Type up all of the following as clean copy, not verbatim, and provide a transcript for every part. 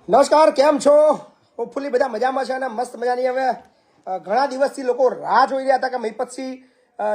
નમસ્કાર, કેમ છો? હોપફુલી બધા મજામાં છે અને મસ્ત મજાની હવે ઘણા દિવસથી લોકો રાહ જોઈ રહ્યા હતા કે મહિપતસિંહ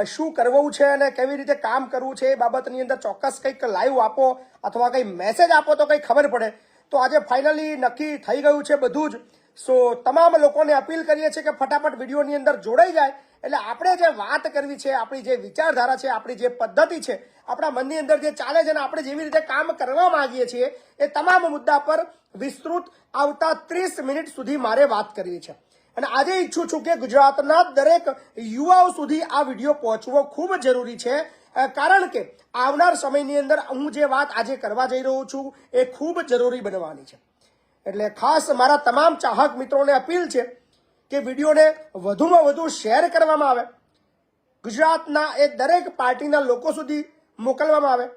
શું કરવું છે અને કેવી રીતે કામ કરવું છે એ બાબતની અંદર ચોક્કસ કંઈક લાઈવ આપો અથવા કંઈ મેસેજ આપો તો કંઈ ખબર પડે. તો આજે ફાઇનલી નક્કી થઈ ગયું છે બધું જ. સો તમામ લોકોને અપીલ કરીએ છીએ કે ફટાફટ વિડીયોની અંદર જોડાઈ જાય એટલે આપણે જે વાત કરવી છે, આપણી જે વિચારધારા છે, આપણી જે પદ્ધતિ છે, આપણા મનની અંદર જે ચાલે છે અને આપણે જેવી રીતે કામ કરવા માંગીએ છીએ એ તમામ મુદ્દા પર વિસ્તૃત આવતા 30 મિનિટ સુધી મારે વાત કરવી છે. અને આજે ઈચ્છું છું કે ગુજરાતના દરેક યુવાઓ સુધી આ વિડીયો પહોંચવો ખૂબ જરૂરી છે, કારણ કે આવનાર સમયની અંદર હું જે વાત આજે કરવા જઈ રહ્યો છું એ ખૂબ જરૂરી બનવાની છે. એટલે ખાસ મારા તમામ ચાહક મિત્રોને અપીલ છે કે વિડીયોને વધુમાં વધુ શેર કરવામાં આવે, ગુજરાતના એ દરેક પાર્ટીના લોકો સુધી મોકલવામાં આવે.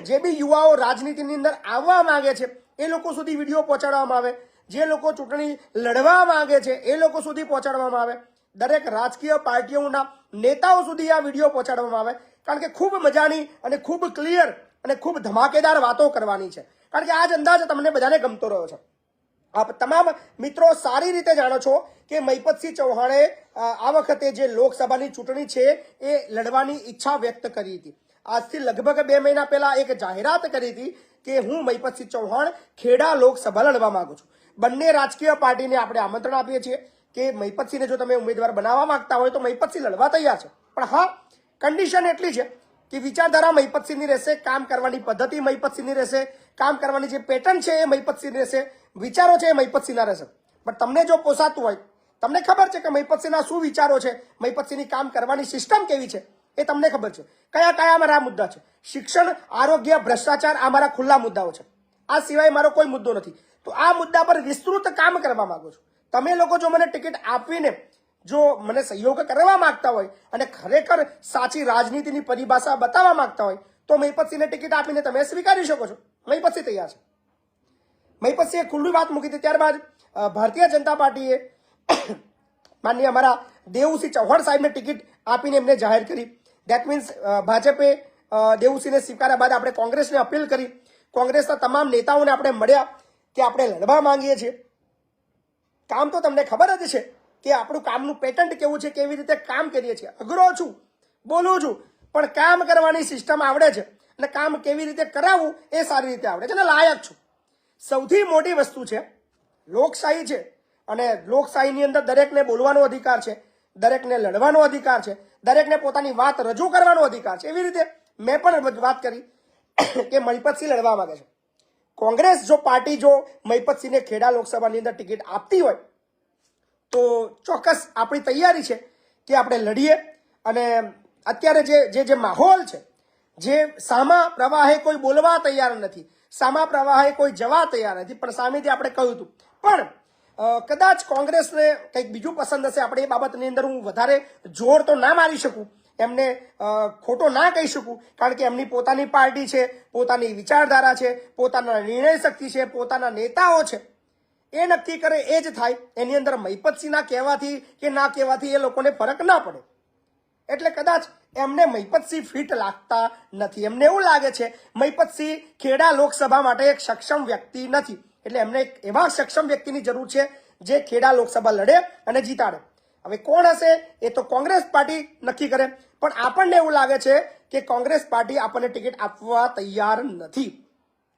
જે બી યુવાઓ રાજનીતિની અંદર આવવા માંગે છે એ લોકો સુધી વિડીયો પહોંચાડવામાં આવે. જે લોકો ચૂંટણી લડવા માંગે છે એ લોકો સુધી પહોંચાડવામાં આવે. દરેક રાજકીય પાર્ટીઓના નેતાઓ સુધી આ વિડીયો પહોંચાડવામાં આવે, કારણ કે ખૂબ મજાની અને ખૂબ ક્લિયર અને ખૂબ ધમાકેદાર વાતો કરવાની છે. કારણ કે આ જ અંદાજ તમને બધાને ગમતો રહ્યો છે. આપ તમામ મિત્રો સારી રીતે જાણો છો કે મહિપતસિંહ ચૌહાણે આ વખતે જે લોકસભાની ચૂંટણી છે એ લડવાની ઈચ્છા વ્યક્ત કરી હતી. આજથી લગભગ 2 મહિના પહેલા એક જાહેરાત કરી હતી કે હું મહિપતસિંહ ચૌહાણ ખેડા લોકસભા લડવા માંગુ છું. બંને રાજકીય પાર્ટીને આપણે આમંત્રણ આપીએ છીએ કે મહિપતસિંહને જો તમે ઉમેદવાર બનાવવા માંગતા હોય તો મહિપતસિંહ લડવા તૈયાર છે. પણ હા, કન્ડિશન એટલી છે કે વિચારધારા મહિપતસિંહની રહેશે, કામ કરવાની પદ્ધતિ મહિપતસિંહની રહેશે, કામ કરવાની જે પેટર્ન છે એ મહિપતસિંહની રહેશે, વિચારો છે એ મહિપતસિંહના રહેશે. પણ તમને જો પોસાતું હોય, તમને ખબર છે કે મહિપતસિંહના શું વિચારો છે, મહિપતસિંહની કામ કરવાની સિસ્ટમ કેવી છે, એ તમને ખબર છે. કયા કયા અમારા મુદ્દા છે? શિક્ષણ, આરોગ્ય, ભ્રષ્ટાચાર, આ મારા ખુલ્લા મુદ્દાઓ છે. આ સિવાય મારો કોઈ મુદ્દો નથી. તો આ મુદ્દા પર વિસ્તૃત કામ કરવા માંગુ છું. તમે લોકો જો મને ટિકિટ આપીને જો મને સહયોગ કરવા માંગતા હોય અને ખરેખર સાચી રાજનીતિની પરિભાષા બતાવવા માંગતા હોય તો મહિપતસિંહને ટિકિટ આપીને તમે સ્વીકારી શકો છો. મહિપતસિંહ તૈયાર છે. મહિપતસિંહે ખુલ્લી વાત મૂકી હતી. ત્યારબાદ ભારતીય જનતા પાર્ટીએ માનનીય અમારા દેવુસિંહ ચૌહાણ સાહેબને ટિકિટ આપીને એમને જાહેર કરી. દેટ મીન્સ ભાજપે દેવુસિંહને સ્વીકાર્યા બાદ આપણે કોંગ્રેસને અપીલ કરી. કોંગ્રેસના તમામ નેતાઓને આપણે મળ્યા કે આપણે લડવા માંગીએ છીએ. કામ તો તમને ખબર જ છે કે આપણું કામનું પેટર્ન કેવું છે, કેવી રીતે કામ કરીએ છીએ. અઘરો છું, બોલું છું, પણ કામ કરવાની સિસ્ટમ આવડે છે અને કામ કેવી રીતે કરાવવું એ સારી રીતે આવડે છે અને લાયક છું. સૌથી મોટી વસ્તુ છે લોકશાહી છે અને લોકશાહીની અંદર દરેકને બોલવાનો અધિકાર છે, દરેકને લડવાનો અધિકાર છે, દરેકને પોતાની વાત રજૂ કરવાનો અધિકાર છે. એવી રીતે મેં પણ વાત કરી કે મહિપતસિંહ લડવા માંગે છે. કોંગ્રેસ જો પાર્ટી જો મહિપતસિંહને ખેડા લોકસભાની અંદર ટિકિટ આપતી હોય તો ચોક્કસ આપણી તૈયારી છે કે આપણે લડીએ. અને અત્યારે જે માહોલ છે, જે સામા પ્રવાહે કોઈ બોલવા તૈયાર નથી, સામા પ્રવાહે કોઈ જવા તૈયાર નથી, પણ સામેથી આપણે કહ્યું હતું. પણ કદાચ કોંગ્રેસને કંઈક બીજું પસંદ હશે. આપણે એ બાબતની અંદર હું વધારે જોર તો ના મારી શકું, એમને ખોટો ના કહી શકું, કારણ કે એમની પોતાની પાર્ટી છે, પોતાની વિચારધારા છે, પોતાના નિર્ણય શક્તિ છે, પોતાના નેતાઓ છે. એ નક્કી કરે એ જ થાય. એની અંદર મહિપતસિંહના કહેવાથી કે ના કહેવાથી એ લોકોને ફરક ના પડે. એટલે કદાચ એમને મહિપતસિંહ ફિટ લાગતા નથી. એમને એવું લાગે છે મહિપતસિંહ ખેડા લોકસભા માટે એક સક્ષમ વ્યક્તિ નથી. એટલે એમને એક એવા સક્ષમ વ્યક્તિની જરૂર છે જે ખેડા લોકસભા લડે અને જીતાડે. હવે કોણ હશે એ તો કોંગ્રેસ પાર્ટી નક્કી કરે, પણ આપણને એવું લાગે છે કે કોંગ્રેસ પાર્ટી આપણને ટિકિટ આપવા તૈયાર નથી,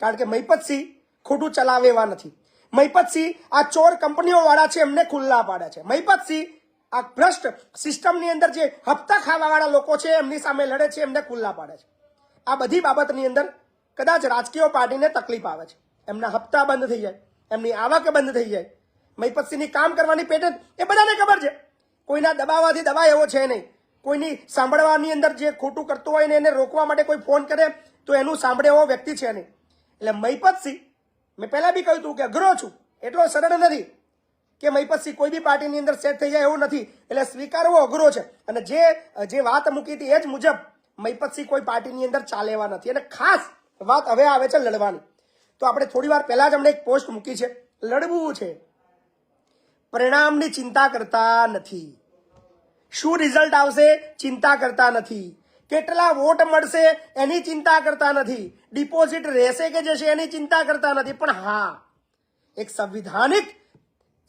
કારણ કે મહિપતસિંહ ખોટું ચલાવે એવા નથી. મહિપતસિંહ આ ચોર કંપનીઓ વાળા છે એમને ખુલ્લા પાડે છે. મહિપતસિંહ આ ભ્રષ્ટ સિસ્ટમની અંદર જે હપ્તા ખાવા વાળા લોકો છે એમની સામે લડે છે, એમને ખુલ્લા પાડે છે. આ બધી બાબતની અંદર કદાચ રાજકીય પાર્ટીને તકલીફ આવે છે. એમના હપ્તા બંધ થઈ જાય, એમની આવક બંધ થઈ જાય. મહિપતસિંહની કામ કરવાની પેટર્ન એ બધાને ખબર છે. કોઈના દબાવવાથી દબાય એવો છે નહીં. કોઈની સાંભળવાની અંદર જે ખોટું કરતું હોય ને એને રોકવા માટે કોઈ ફોન કરે તો એનું સાંભળે એવો વ્યક્તિ છે નહીં. એટલે મહિપતસિંહ, મેં પહેલા બી કહ્યું હતું કે અઘરો છું, એટલો સરળ નથી કે મહિપતસિંહ કોઈ બી પાર્ટીની અંદર સેટ થઈ જાય એવું નથી. એટલે સ્વીકારવો અઘરો છે. અને જે વાત મૂકી હતી એ જ મુજબ મહિપતસિંહ કોઈ પાર્ટીની અંદર ચાલે એવા નથી. અને ખાસ વાત હવે આવે છે લડવાની. તો આપણે થોડી વાર પહેલા જ અમને એક પોસ્ટ મૂકી છે, લડવું છે, પરિણામની ચિંતા કરતા નથી, શું રિઝલ્ટ આવશે ચિંતા કરતા નથી, કેટલા વોટ મળશે એની ચિંતા કરતા નથી, ડિપોઝિટ રહેશે કે જશે એની ચિંતા કરતા નથી. પણ હા, એક સંવિધાનિક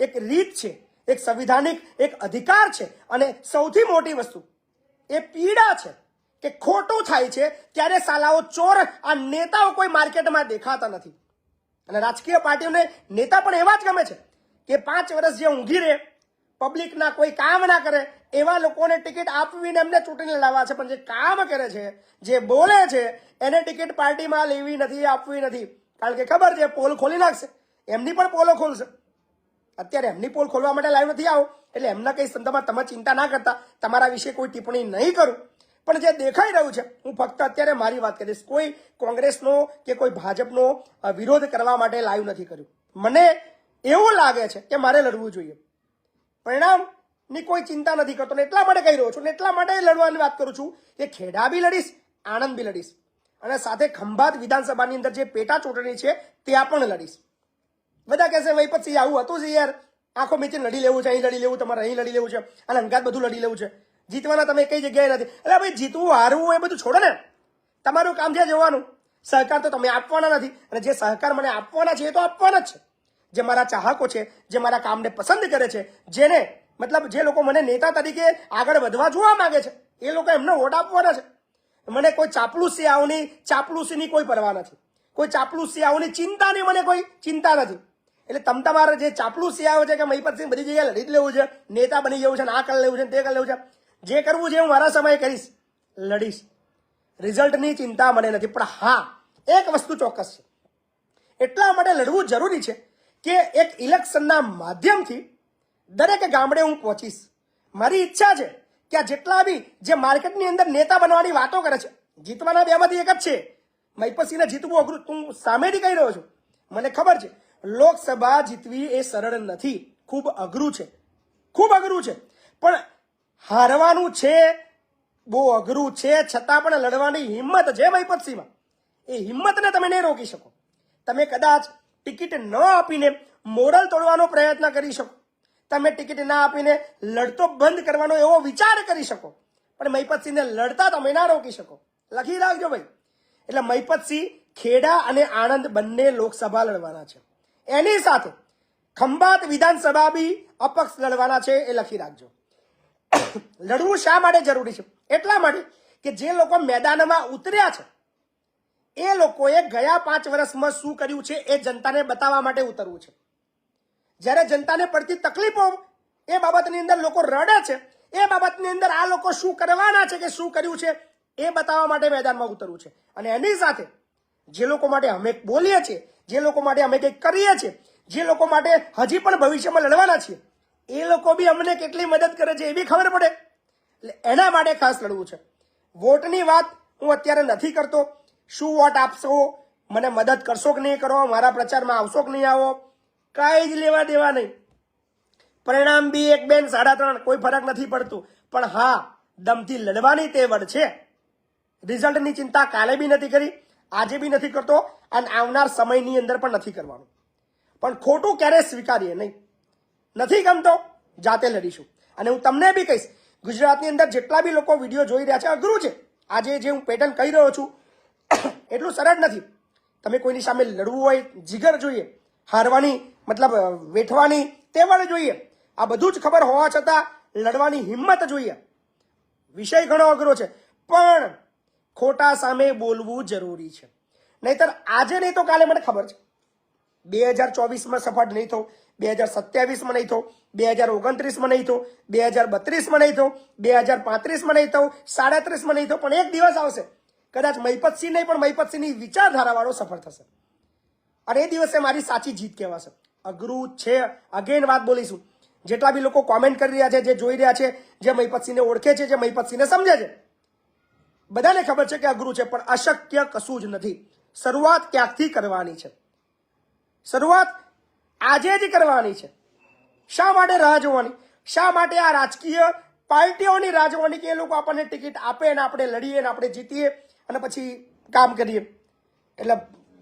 એક રીત છે, એક સંવિધાનિક એક અધિકાર છે. અને સૌથી મોટી વસ્તુ એ પીડા છે કે ખોટું થાય છે ત્યારે સાલાઓ ચોર આ નેતાઓ કોઈ માર્કેટમાં દેખાતા નથી. અને રાજકીય પાર્ટીઓને નેતા પણ એવા જ ગમે છે કે 5 વર્ષ જે ઊંઘી રહે, પબ્લિકના કોઈ કામ ના કરે એવા લોકોને ટિકિટ આપવીને એમને ચૂંટણી લડાવવા છે. પણ જે કામ કરે છે, જે બોલે છે, એને ટિકિટ પાર્ટીમાં લેવી નથી, આપવી નથી. કારણ કે ખબર છે પોલ ખોલી નાખશે, એમની પણ પોલો ખોલશે. અત્યારે એમની પોલ ખોલવા માટે લાઈવ નથી આવો, એટલે એમના કઈ સંદર્ભમાં તમે ચિંતા ના કરતા, તમારા વિશે કોઈ ટિપ્પણી નહીં કરું. પણ જે દેખાઈ રહ્યું છે, હું ફક્ત અત્યારે મારી વાત કરીશ. કોઈ કોંગ્રેસનો કે કોઈ ભાજપનો વિરોધ કરવા માટે લાઈવ નથી કર્યું. મને એવું લાગે છે કે મારે લડવું જોઈએ. પરિણામની કોઈ ચિંતા નથી કરતો ને એટલા માટે કહી રહ્યો છું ને એટલા માટે લડવાની વાત કરું છું કે ખેડા બી લડીશ, આણંદ બી લડીશ અને સાથે ખંભાત વિધાનસભાની અંદર જે પેટા ચૂંટણી છે ત્યાં પણ લડીશ. બધા કહેશે વૈપતસિંહ આવું હતું છે યાર, આંખો મીચી લડી લેવું છે, અહીં લડી લેવું, તમારે અહીં લડી લેવું છે અને અંગાત બધું લડી લેવું છે. જીતવાના તમે કઈ જગ્યાએ નથી. એટલે ભાઈ જીતવું હારવું એ બધું છોડો ને, તમારું કામ છે જોવાનું. સહકાર તો તમે આપવાના નથી અને જે સહકાર મને આપવાના છે એ તો આપવાના જ છે. જે મારા ચાહકો છે, જે મારા કામને પસંદ કરે છે, જેને મતલબ જે લોકો મને નેતા તરીકે આગળ વધવા જોવા માંગે છે, એ લોકો એમને વોટ આપવાના છે. મને કોઈ ચાપલુસીની કોઈ પરવા નથી, કોઈ ચાપલુસિયાઓની ચિંતાની મને કોઈ ચિંતા નથી. એટલે તમારે જે ચાપલુસિયાઓ છે કે મહિપતસિંહ બધી જગ્યાએ લડી જ લેવું છે, નેતા બની જવું છે, આ કરી લેવું છે, તે કરી લેવું છે, જે કરવું છે હું મારા સમયે કરીશ, લડીશ. રિઝલ્ટની ચિંતા મને નથી. પણ હા, એક વસ્તુ ચોક્કસ છે, એટલા માટે લડવું જરૂરી છે કે એક ઇલેક્શનના માધ્યમથી દરેક ગામડે હું પહોંચીશ. મારી ઈચ્છા છે કે આ જેટલા બી જે માર્કેટની અંદર નેતા બનવાની વાતો કરે છે, જીતવાના બેમાંથી એક જ છે. મહિપતસિંહને જીતવું અઘરું, તું સામેથી કહી રહ્યો છું. મને ખબર છે લોકસભા જીતવી એ સરળ નથી, ખૂબ અઘરું છે, ખૂબ અઘરું છે. પણ હારવાનું છે, બહુ અઘરું છે, છતાં પણ લડવાની હિંમત છે મહિપતસિંહમાં. એ હિંમતને તમે નહીં રોકી શકો. તમે કદાચ ટિકિટ ન આપીને મોરલ તોડવાનો પ્રયત્ન કરી શકો, તમે ટિકિટ ના આપીને લડતો બંધ કરવાનો એવો વિચાર કરી શકો, પણ મહિપતસિંહને લડતા તમે ના રોકી શકો. લખી રાખજો ભાઈ. એટલે મહિપતસિંહ ખેડા અને આણંદ બંને લોકસભા લડવાના છે. એની સાથે ખંભાત વિધાનસભા બી અપક્ષ લડવાના છે, એ લખી રાખજો. લડવું શા માટે જરૂરી છે? એટલા માટે કે જે લોકો મેદાનમાં ઉતર્યા છે એ લોકોએ ગયા 5 વર્ષમાં શું કર્યું છે એ જનતાને બતાવવા માટે ઉતરવું છે. જ્યારે જનતાને પડતી તકલીફો એ બાબતની અંદર લોકો રડે છે, એ બાબતની અંદર આ લોકો શું કરવાના છે કે શું કર્યું છે એ બતાવવા માટે મેદાનમાં ઉતરવું છે. અને એની સાથે જે લોકો માટે અમે બોલીએ છીએ, જે લોકો માટે અમે કંઈક કરીએ છીએ, જે લોકો માટે હજી પણ ભવિષ્યમાં લડવાના છીએ, એ લોકો બી અમને કેટલી મદદ કરે છે એ બી ખબર પડે. એટલે એના માટે ખાસ લડવું છે. વોટની વાત હું અત્યારે નથી કરતો. શું વોટ આપશો, મને મદદ કરશો કે નહીં કરો, મારા પ્રચારમાં આવશો કે નહીં આવો, કાંઈ જ લેવા દેવા નહીં. પરિણામ બી 1, 2, 3.5 કોઈ ફરક નથી પડતું. પણ હા, દમથી લડવાની તેવડ છે. રિઝલ્ટની ચિંતા કાલે બી નથી કરી, આજે બી નથી કરતો અને આવનાર સમયની અંદર પણ નથી કરવાનું. પણ ખોટું ક્યારેય સ્વીકારીએ નહીં. નથી ગમતો, જાતે લડીશું. અને હું તમને બી કહીશ, ગુજરાતની અંદર જેટલા બી લોકો વિડીયો જોઈ રહ્યા છે, અઘરું છે. આજે જે હું પેટર્ન કહી રહ્યો છું એટલું સરળ નથી. તમે કોઈની સામે લડવું હોય, જીગર જોઈએ, હારવાની મતલબ વેઠવાની તેવડ જોઈએ, આ બધું જ ખબર હોવા છતાં લડવાની હિંમત જોઈએ. વિષય ઘણો અઘરો છે, પણ ખોટા સામે બોલવું જરૂરી છે. નહીતર આજે નહીં તો કાલે મને ખબર છે 2024માં સફળ નહીં થવું, 2027માં નહીં થવું, 2029માં નહીં થવું, 2032માં નહીં થવું, 2035માં નહીં થવું, 37માં નહીં થવું, પણ એક દિવસ આવશે કદાચ મહિપતસિંહ નહીં પણ મહિપતસિંહની વિચારધારા વાળો સફળ થશે અને એ દિવસે મારી સાચી જીત કહેવાશે. અઘરું છે. અગેન વાત બોલીશું. જેટલા બી લોકો કોમેન્ટ કરી રહ્યા છે, જે જોઈ રહ્યા છે, જે મહિપતસિંહને ઓળખે છે, જે મહિપતસિંહને સમજે છે, બધાને ખબર છે કે અઘરું છે, પણ અશક્ય કશું જ નથી. શરૂઆત ક્યાંકથી કરવાની છે. શરૂઆત આજે જ કરવાની છે. શા માટે રાહ જોવાની? શા માટે આ રાજકીય પાર્ટીઓની રાહ જોવાની કે એ લોકો આપણને ટિકિટ આપે અને આપણે લડીએ અને આપણે જીતીએ અને પછી કામ કરીએ? એટલે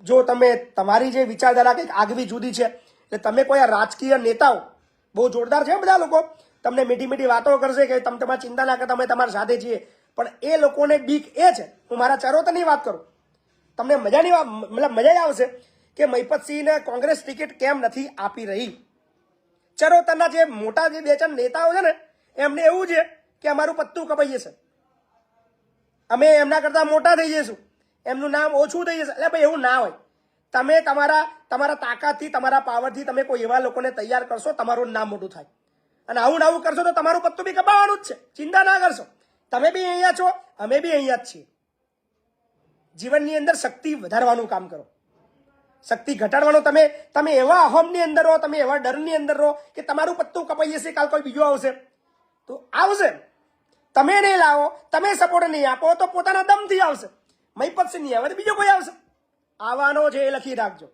જો તમે તમારી જે વિચારધારા કંઈક આગવી જુદી છે, એટલે તમે કોઈ આ રાજકીય નેતાઓ બહુ જોરદાર છે, બધા લોકો તમને મીઠી મીઠી વાતો કરશે કે તમે તમારી ચિંતા ના કરતા, અમે તમારી સાથે છીએ, પણ એ લોકોને બીક એ છે, હું મારા ચરોતરની વાત કરું, તમને મજાની વાત મતલબ મજા આવશે કે મહિપતસિંહને કોંગ્રેસ ટિકિટ કેમ નથી આપી રહી. ચરોતરના જે મોટા જે 2-4 નેતાઓ છે ને એમને એવું છે કે અમારું પત્તું કપાઈ જશે, અમે એમના કરતા મોટા થઈ જઈશું, એમનું નામ ઓછું થઈ જશે. એટલે ભાઈ એવું ના હોય. તમે તમારા તાકાતથી, તમારા પાવરથી તમે કોઈ એવા લોકોને તૈયાર કરશો, તમારું નામ મોટું થાય. અને આવું આવું કરશો તો તમારું પત્તું બી કપાવવાનું જ છે. ચિંતા ના કરશો. તમે બી અહીંયા છો, અમે બી અહીંયા જ છીએ. જીવનની અંદર શક્તિ વધારવાનું કામ કરો, શક્તિ ઘટાડવાનું. તમે એવા અહમની અંદર રહો, તમે એવા ડરની અંદર રહો કે તમારું પત્તું કપાઈ જશે, કાલ કોઈ બીજું આવશે તો આવશે. તમે નહીં લાવો, તમે સપોર્ટ નહીં આપો તો પોતાના દમથી આવશે. મહિપતસિંહ નહીં આવે તો બીજો કોઈ આવશે. આવવાનો છે એ લખી રાખજો,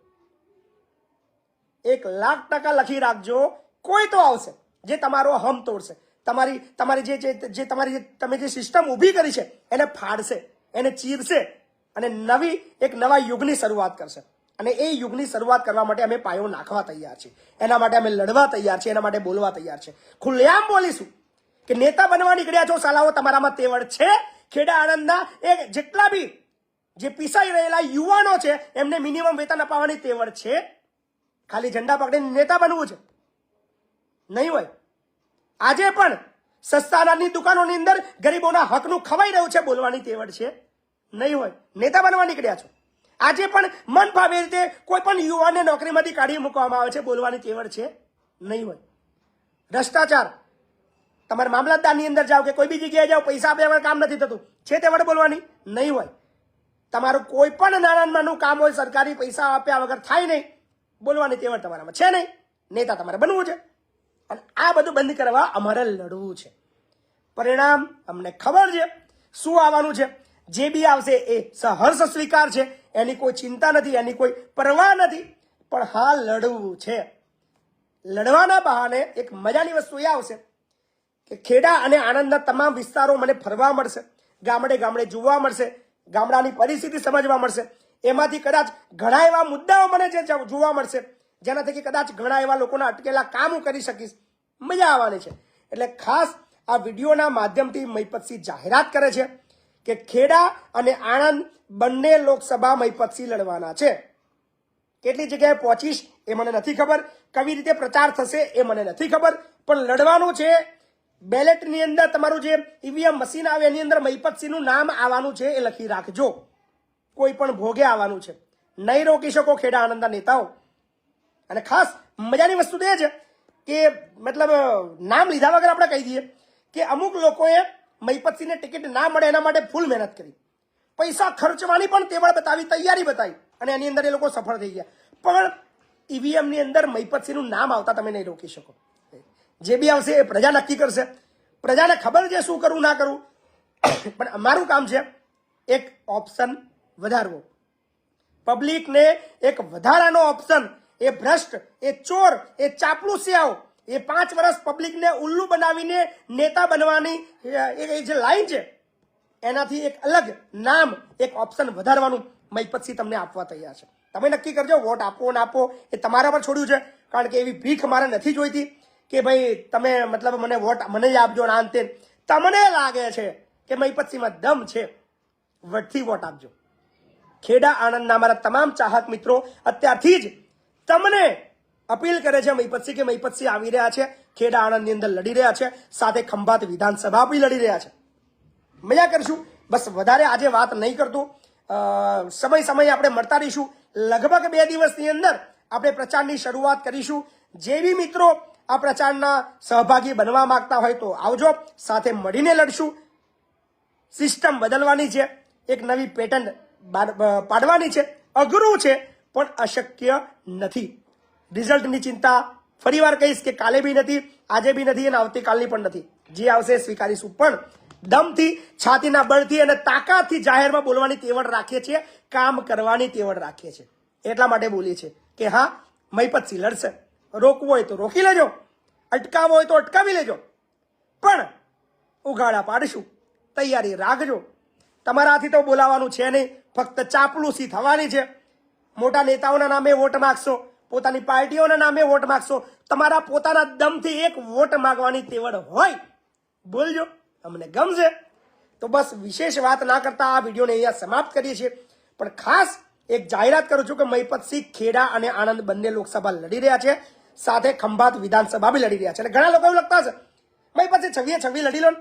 1,00,000% લખી રાખજો. કોઈ તો આવશે જે તમારો હમ તોડશે, તમે જે સિસ્ટમ ઊભી કરી છે એને ફાડશે, એને ચીરશે અને નવા યુગની શરૂઆત કરશે. અને એ યુગની શરૂઆત કરવા માટે અમે પાયો નાખવા તૈયાર છીએ, એના માટે અમે લડવા તૈયાર છીએ, એના માટે બોલવા તૈયાર છે. ખુલ્લેઆમ બોલીશું કે નેતા બનવા નીકળ્યા છો સાલાઓ, તમારામાં તેવડ છે. ખેડા આણંદના એ જેટલા બી જે પીસાઈ રહેલા યુવાનો છે એમને મિનિમમ વેતન અપાવવાની તેવડ છે. ખાલી ઝંડા પકડીને નેતા બનવું છે નહીં હોય. આજે પણ સસ્તા અનાજની દુકાનોની અંદર ગરીબોના હકનું ખવાઈ રહ્યું છે, બોલવાની તેવડ છે નહીં હોય. નેતા બનવા નીકળ્યા છો. આજે પણ મન ભાવે રીતે કોઈ પણ યુવાનને નોકરીમાંથી કાઢી મૂકવામાં આવે છે, બોલવાની તેવડ છે નહીં હોય. ભ્રષ્ટાચાર, તમારે મામલતદારની અંદર જાઓ કે કોઈ બી જગ્યાએ જાઓ, પૈસા આપ્યા વગર કામ નથી થતું, છે તેવડ બોલવાની નહીં હોય. તમારું કોઈ પણ નાનાનું કામ હોય સરકારી પૈસા આપ્યા વગર થાય નહીં, બોલવાની તેવડ તમારામાં છે નહીં. નેતા તમારે બનવું છે અને આ બધું બંધ કરવા અમારે લડવું છે. પરિણામ અમને ખબર છે શું આવવાનું છે. જે બી આવશે એ સહર્ષ સ્વીકાર છે, એની કોઈ ચિંતા નથી, એની કોઈ પરવા નથી. પણ હા, લડવું છે. લડવાના બહાને એક મજાની વસ્તુ એ આવશે કે ખેડા અને આણંદના તમામ વિસ્તારો મને ફરવા મળશે, ગામડે ગામડે જોવા મળશે, ગામડાની પરિસ્થિતિ સમજવા મળશે. એમાંથી કદાચ ઘણા એવા મુદ્દાઓ મને જે જોવા મળશે જેનાથી કદાચ ઘણા એવા લોકોના અટકેલા કામ હું કરી શકીશ. મજા આવવાની છે. એટલે ખાસ આ વિડીયોના માધ્યમથી મહિપતસિંહ જાહેરાત કરે છે કે ખેડા અને આણંદ બંને લોકસભા મહિપતસિંહ લડવાના છે. કેટલી જગ્યાએ પહોંચીશ એ મને નથી ખબર, કેવી રીતે પ્રચાર થશે એ મને નથી ખબર, પણ લડવાનું છે. બેલેટની અંદર તમારું જે ઈવીએમ મશીન આવે એની અંદર મહિપતસિંહનું નામ આવવાનું છે, એ લખી રાખજો. કોઈ પણ ભોગે આવવાનું છે. નહીં રોકી શકો ખેડા આણંદના નેતાઓ. અને ખાસ મજાની વસ્તુ તો એ છે કે મતલબ નામ લીધા વગર આપણે કહી દઈએ કે અમુક લોકોએ મહિપતસિંહને ટિકિટ ના મળે એના માટે ફૂલ મહેનત કરી, પૈસા ખર્ચવાની પણ તેવડ બતાવી, તૈયારી બતાવી અને એની અંદર એ લોકો સફળ થઈ ગયા. પણ ઈવીએમની અંદર મહિપતસિંહનું નામ આવતા તમે નહીં રોકી શકો. જે બી આવશે એ પ્રજા નક્કી કરશે. પ્રજાને ખબર છે શું કરવું ના કરવું. પણ અમારું કામ છે એક ઓપ્શન વધારવો, પબ્લિકને એક વધારાનો ઓપ્શન. એ ભ્રષ્ટ, એ ચોર, એ ચાપલુસિયાઓ, એ 5 વર્ષ પબ્લિકને ઉલ્લુ બનાવીને નેતા બનવાની એ જે લાઈન છે એનાથી એક અલગ નામ, એક ઓપ્શન વધારવાનું મહિપતસિંહ તમને આપવા તૈયાર છે. તમે નક્કી કરજો, વોટ આપો ના આપો એ તમારા પર છોડ્યું છે. કારણ કે એવી ભીખ મારે નથી જોઈતી કે ભાઈ તમે મતલબ મને વોટ મને જ આપજો ના અંતે. તમને લાગે છે કે મહિપતસિંહમાં દમ છે, વટથી વોટ આપજો. ખેડા આણંદના અમારા તમામ ચાહક મિત્રો અત્યારથી જ તમને અપીલ કરે છે મહિપતસિંહ કે મહિપતસિંહ આવી રહ્યા છે, ખેડા આણંદની અંદર લડી રહ્યા છે, સાથે ખંભાત વિધાનસભા બી લડી રહ્યા છે. મજા કરશું. બસ વધારે આજે વાત નહીં કરતું. સમય આપણે મળતા રહીશું. લગભગ 2 દિવસની અંદર આપણે પ્રચારની શરૂઆત કરીશું. જે બી મિત્રો આ પ્રચારના સહભાગી બનવા માંગતા હોય તો આવજો, સાથે મળીને લડશું. સિસ્ટમ બદલવાની છે, એક નવી પેટર્ન પાડવાની છે. અઘરું છે પણ અશક્ય નથી. રિઝલ્ટની ચિંતા ફરીવાર કહીશ કે કાલે બી નથી, આજે બી નથી અને આવતીકાલની પણ નથી. જે આવશે સ્વીકારીશું. પણ દમથી, છાતીના બળથી અને તાકાતથી જાહેરમાં બોલવાની તેવડ રાખીએ છીએ, કામ કરવાની તેવડ રાખીએ છીએ. એટલા માટે બોલીએ છીએ કે હા, મહિપતસિંહ લડશે. રોકવું હોય તો રોકી લેજો, અટકાવવો હોય તો અટકાવી લેજો, પણ ઉઘાડા પાડીશું. તૈયારી રાખજો. તમારાથી તો બોલાવાનું છે નહીં, ફક્ત ચાપલુસી થવાની છે. મોટા નેતાઓના નામે વોટ માગશો, પોતાની પાર્ટીઓના નામે વોટ માગશો. તમારા પોતાના દમથી એક વોટ માગવાની તેવડ હોય, બોલજો, અમને ગમશે. તો બસ વિશેષ વાત ના કરતા આ વિડીયોને અહીંયા સમાપ્ત કરીએ છીએ. પણ ખાસ એક જાહેરાત કરું છું કે મહિપતસિંહ ખેડા અને આણંદ બંને લોકસભા લડી રહ્યા છે, સાથે ખંભાત વિધાનસભા બી લડી રહ્યા છે. અને ઘણા લોકો એવું લગતા છે મહિપતસિંહ 26 લડી લો ને,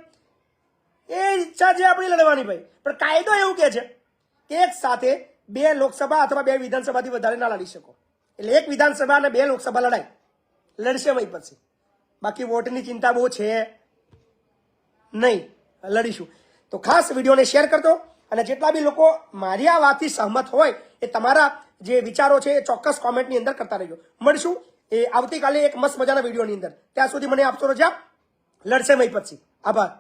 એ ઈચ્છા છે આપણી લડવાની ભાઈ, પણ કાયદો એવું કહે છે કે એક સાથે 2 લોકસભા અથવા 2 વિધાનસભાથી વધારે ના લડી શકો. એટલે 1 વિધાનસભા અને 2 લોકસભા લડાય લડશે મહિપતસિંહ. બાકી વોટની ચિંતા બહુ છે નહીં, લડીશું. તો ખાસ વિડીયોને શેર કરતો, અને જેટલા બી લોકો મારી આ વાતથી સહમત હોય એ તમારા જે વિચારો છે એ ચોક્કસ કોમેન્ટની અંદર કરતા રહેજો. મળશું એ આવતીકાલે એક મસ્ત મજાના વિડીયોની અંદર. ત્યાં સુધી મને આપશો રજા. લડશે મહિપતસિંહ. આભાર.